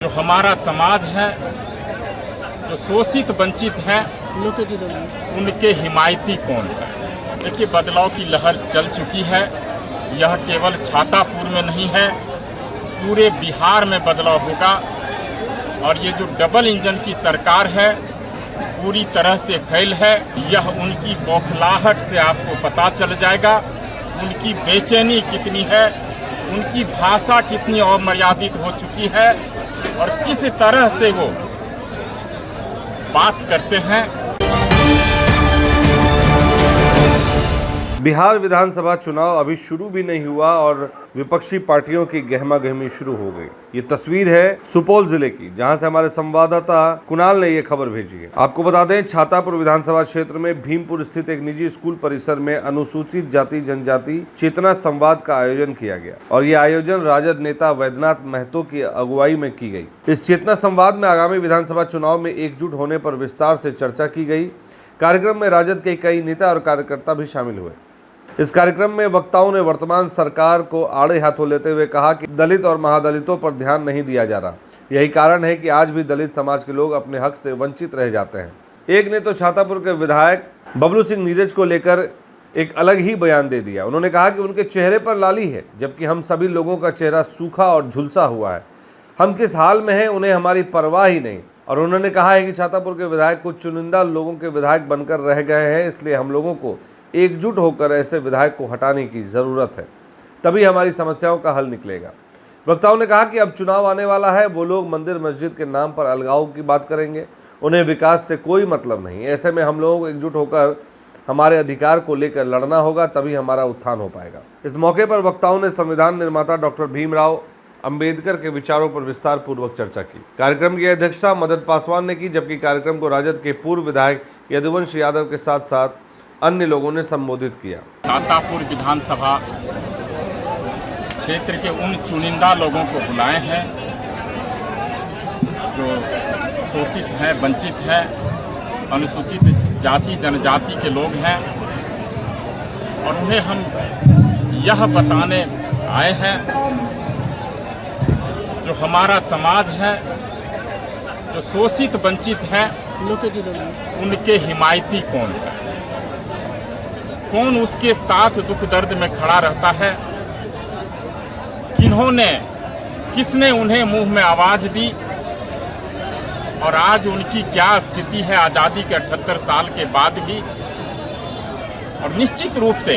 जो हमारा समाज है, जो शोषित वंचित हैं, उनके हिमायती कौन है। देखिए, बदलाव की लहर चल चुकी है। यह केवल छातापुर में नहीं है, पूरे बिहार में बदलाव होगा। और ये जो डबल इंजन की सरकार है, पूरी तरह से फेल है। यह उनकी बौखलाहट से आपको पता चल जाएगा, उनकी बेचैनी कितनी है, उनकी भाषा कितनी अमर्यादित हो चुकी है और किस तरह से वो बात करते हैं। बिहार विधानसभा चुनाव अभी शुरू भी नहीं हुआ और विपक्षी पार्टियों की गहमागहमी शुरू हो गई। ये तस्वीर है सुपौल जिले की, जहां से हमारे संवाददाता कुणाल ने ये खबर भेजी है। आपको बता दें, छातापुर विधानसभा क्षेत्र में भीमपुर स्थित एक निजी स्कूल परिसर में अनुसूचित जाति जनजाति चेतना संवाद का आयोजन किया गया और ये आयोजन राजद नेता वैद्यनाथ महतो की अगुवाई में की गई। इस चेतना संवाद में आगामी विधानसभा चुनाव में एकजुट होने पर विस्तार से चर्चा की गई। कार्यक्रम में राजद के कई नेता और कार्यकर्ता भी शामिल हुए। इस कार्यक्रम में वक्ताओं ने वर्तमान सरकार को आड़े हाथों लेते हुए कहा कि दलित और महादलितों पर ध्यान नहीं दिया जा रहा। यही कारण है कि आज भी दलित समाज के लोग अपने हक से वंचित रह जाते हैं। एक ने तो छातापुर के विधायक बबलू सिंह नीरज को लेकर एक अलग ही बयान दे दिया। उन्होंने कहा कि उनके चेहरे पर लाली है, जबकि हम सभी लोगों का चेहरा सूखा और झुलसा हुआ है। हम किस हाल में हैं, उन्हें हमारी परवाह ही नहीं। और उन्होंने कहा है कि छातापुर के विधायक कुछ चुनिंदा लोगों के विधायक बनकर रह गए हैं, इसलिए हम लोगों को एकजुट होकर ऐसे विधायक को हटाने की ज़रूरत है, तभी हमारी समस्याओं का हल निकलेगा। वक्ताओं ने कहा कि अब चुनाव आने वाला है, वो लोग मंदिर मस्जिद के नाम पर अलगाव की बात करेंगे, उन्हें विकास से कोई मतलब नहीं। ऐसे में हम लोगों को एकजुट होकर हमारे अधिकार को लेकर लड़ना होगा, तभी हमारा उत्थान हो पाएगा। इस मौके पर वक्ताओं ने संविधान निर्माता डॉक्टर भीमराव अंबेडकर के विचारों पर विस्तार पूर्वक चर्चा की। कार्यक्रम की अध्यक्षता मदन पासवान ने की, जबकि कार्यक्रम को राजद के पूर्व विधायक यदुवंश यादव के साथ साथ अन्य लोगों ने संबोधित किया। छातापुर विधानसभा क्षेत्र के उन चुनिंदा लोगों को बुलाए हैं जो शोषित हैं, वंचित हैं, अनुसूचित जाति जनजाति के लोग हैं, और उन्हें हम यह बताने आए हैं जो हमारा समाज है, जो शोषित वंचित हैं, उनके हिमायती कौन है, कौन उसके साथ दुख दर्द में खड़ा रहता है, किसने उन्हें मुंह में आवाज दी, और आज उनकी क्या स्थिति है आज़ादी के 78 साल के बाद भी। और निश्चित रूप से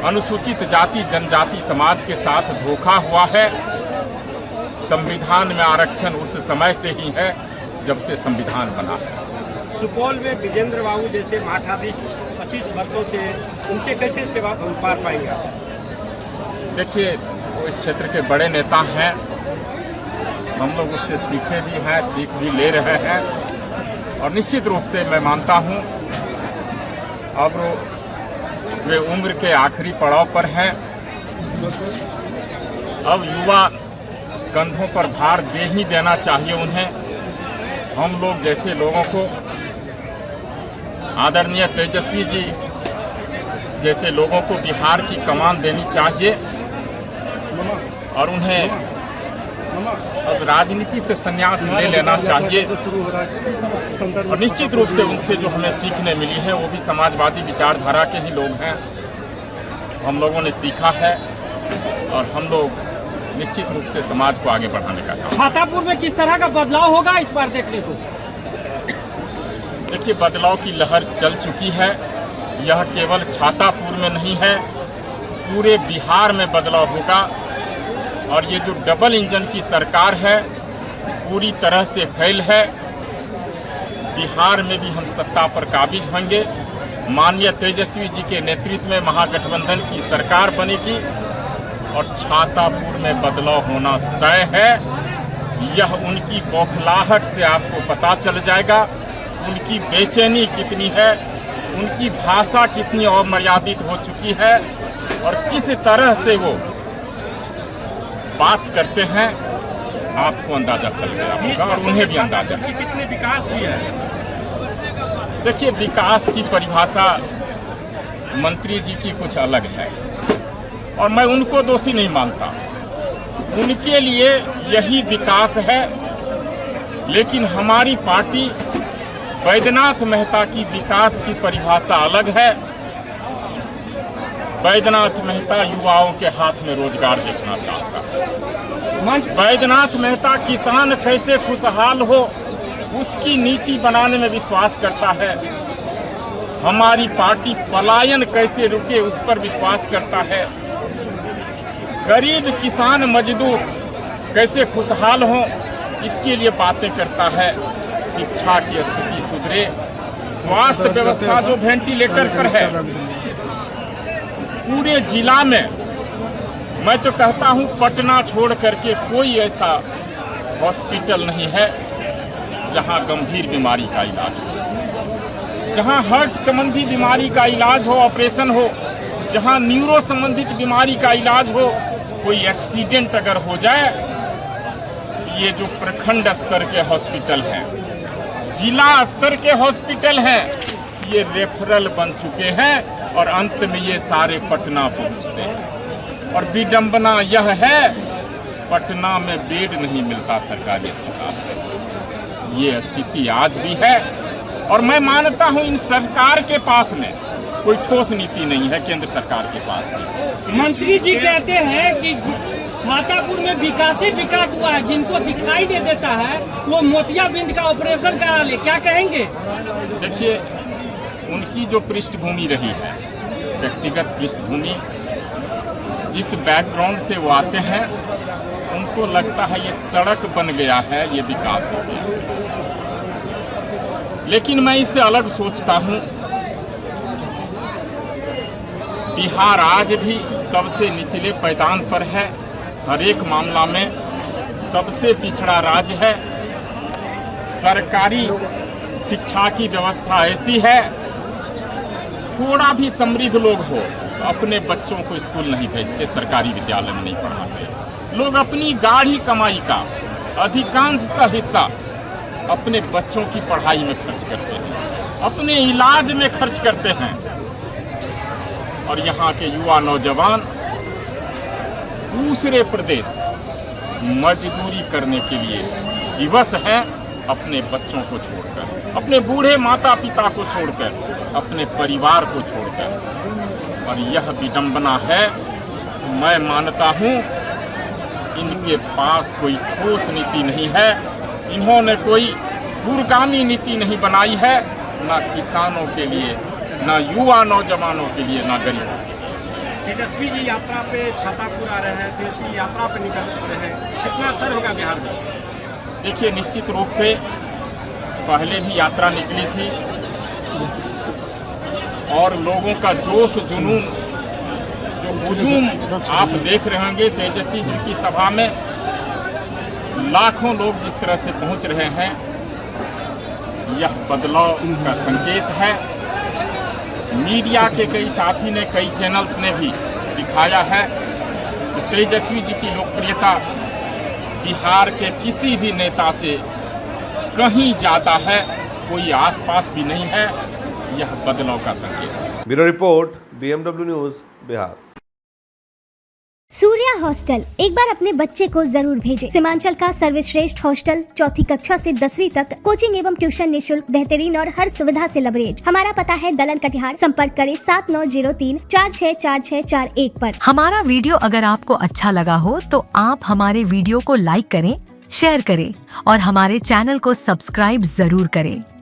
अनुसूचित जाति जनजाति समाज के साथ धोखा हुआ है। संविधान में आरक्षण उस समय से ही है जब से संविधान बना है। सुपौल में विजेंद्र बाबू जैसे मठाधीश 25 वर्षों से, उनसे कैसे सेवा पार पाएंगे? देखिए, वो इस क्षेत्र के बड़े नेता हैं, हम लोग उससे सीखे भी हैं, सीख भी ले रहे हैं, और निश्चित रूप से मैं मानता हूँ अब वे उम्र के आखिरी पड़ाव पर हैं। अब युवा कंधों पर भार दे ही देना चाहिए उन्हें। हम लोग जैसे लोगों को, आदरणीय तेजस्वी जी जैसे लोगों को बिहार की कमान देनी चाहिए, और उन्हें अब राजनीति से संन्यास ले लेना चाहिए। और निश्चित रूप से उनसे जो हमें सीखने मिली है, वो भी समाजवादी विचारधारा के ही लोग हैं। हम लोगों ने सीखा है और हम लोग निश्चित रूप से समाज को आगे बढ़ाने का काम। छातापुर में किस तरह का बदलाव होगा इस बार देखने को? देखिए, बदलाव की लहर चल चुकी है। यह केवल छातापुर में नहीं है, पूरे बिहार में बदलाव होगा। और ये जो डबल इंजन की सरकार है, पूरी तरह से फेल है। बिहार में भी हम सत्ता पर काबिज होंगे। माननीय तेजस्वी जी के नेतृत्व में महागठबंधन की सरकार बनेगी और छातापुर में बदलाव होना तय है। यह उनकी बौखलाहट से आपको पता चल जाएगा, उनकी बेचैनी कितनी है, उनकी भाषा कितनी अमर्यादित हो चुकी है, और किस तरह से वो बात करते हैं, आपको अंदाजा चल गया होगा और उन्हें भी अंदाजा। कितने विकास हुई है? देखिए, विकास की परिभाषा मंत्री जी की कुछ अलग है, और मैं उनको दोषी नहीं मानता। उनके लिए यही विकास है। लेकिन हमारी पार्टी बैद्यनाथ मेहता की विकास की परिभाषा अलग है। बैद्यनाथ मेहता युवाओं के हाथ में रोजगार देखना चाहता है। बैद्यनाथ मेहता किसान कैसे खुशहाल हो उसकी नीति बनाने में विश्वास करता है। हमारी पार्टी पलायन कैसे रुके उस पर विश्वास करता है। गरीब किसान मजदूर कैसे खुशहाल हों इसके लिए बातें करता है। शिक्षा की स्थिति सुधरे, स्वास्थ्य व्यवस्था जो वेंटिलेटर पर है पूरे जिला में, मैं तो कहता हूं पटना छोड़ करके कोई ऐसा हॉस्पिटल नहीं है जहां गंभीर बीमारी का इलाज हो, जहां हार्ट संबंधी बीमारी का इलाज हो, ऑपरेशन हो, जहां न्यूरो संबंधित बीमारी का इलाज हो। कोई एक्सीडेंट अगर हो जाए, ये जो प्रखंड स्तर के हॉस्पिटल हैं, जिला स्तर के हॉस्पिटल हैं, ये रेफरल बन चुके हैं और अंत में ये सारे पटना पहुंचते हैं। और विडंबना यह है पटना में बेड नहीं मिलता सरकारी अस्पताल में। ये स्थिति आज भी है और मैं मानता हूं इन सरकार के पास में कोई ठोस नीति नहीं है। केंद्र सरकार के पास भी मंत्री जी कहते हैं कि छातापुर में विकास ही विकास हुआ है, जिनको दिखाई नहीं देता है वो मोतियाबिंद का ऑपरेशन करा ले, क्या कहेंगे? देखिए, उनकी जो पृष्ठभूमि रही है, व्यक्तिगत पृष्ठभूमि, जिस बैकग्राउंड से वो आते हैं, उनको लगता है ये सड़क बन गया है, ये विकास हो गया। लेकिन मैं इससे अलग सोचता हूँ। बिहार आज भी सबसे निचले पैदान पर है, हर एक मामला में सबसे पिछड़ा राज्य है। सरकारी शिक्षा की व्यवस्था ऐसी है, थोड़ा भी समृद्ध लोग हो तो अपने बच्चों को स्कूल नहीं भेजते, सरकारी विद्यालय में नहीं पढ़ाते। लोग अपनी गाढ़ी कमाई का अधिकांशतः हिस्सा अपने बच्चों की पढ़ाई में खर्च करते हैं, अपने इलाज में खर्च करते हैं। और यहाँ के युवा नौजवान दूसरे प्रदेश मजदूरी करने के लिए विवश हैं, अपने बच्चों को छोड़कर, अपने बूढ़े माता पिता को छोड़कर, अपने परिवार को छोड़कर। और यह विडंबना है। मैं मानता हूँ इनके पास कोई ठोस नीति नहीं है। इन्होंने कोई दूरगामी नीति नहीं बनाई है, ना किसानों के लिए, ना युवा नौजवानों के लिए, ना गरीबों के लिए। तेजस्वी जी यात्रा पे छातापुर आ रहे हैं, देश की यात्रा पे निकल रहे हैं, कितना असर होगा बिहार में? देखिए, निश्चित रूप से पहले भी यात्रा निकली थी और लोगों का जोश जुनून, जो हुजूम आप देख रहे होंगे तेजस्वी जी की सभा में, लाखों लोग जिस तरह से पहुंच रहे हैं, यह बदलाव का संकेत है। मीडिया के कई साथी ने, कई चैनल्स ने भी दिखाया है कि तेजस्वी जी की लोकप्रियता बिहार के किसी भी नेता से कहीं ज़्यादा है, कोई आसपास भी नहीं है। यह बदलाव का संकेत है। Bureau report, BMW news, Bihar. Surya hostel एक बार अपने बच्चे को जरूर भेजें। सीमांचल का सर्वश्रेष्ठ हॉस्टल, 4ठी कक्षा से 10वीं तक कोचिंग एवं ट्यूशन निःशुल्क, बेहतरीन और हर सुविधा से लबरेज। हमारा पता है दलन कटिहार। संपर्क करें 7903464641 पर। हमारा वीडियो अगर आपको अच्छा लगा हो तो आप हमारे वीडियो को लाइक करें, शेयर करें और हमारे चैनल को सब्सक्राइब जरूर करें।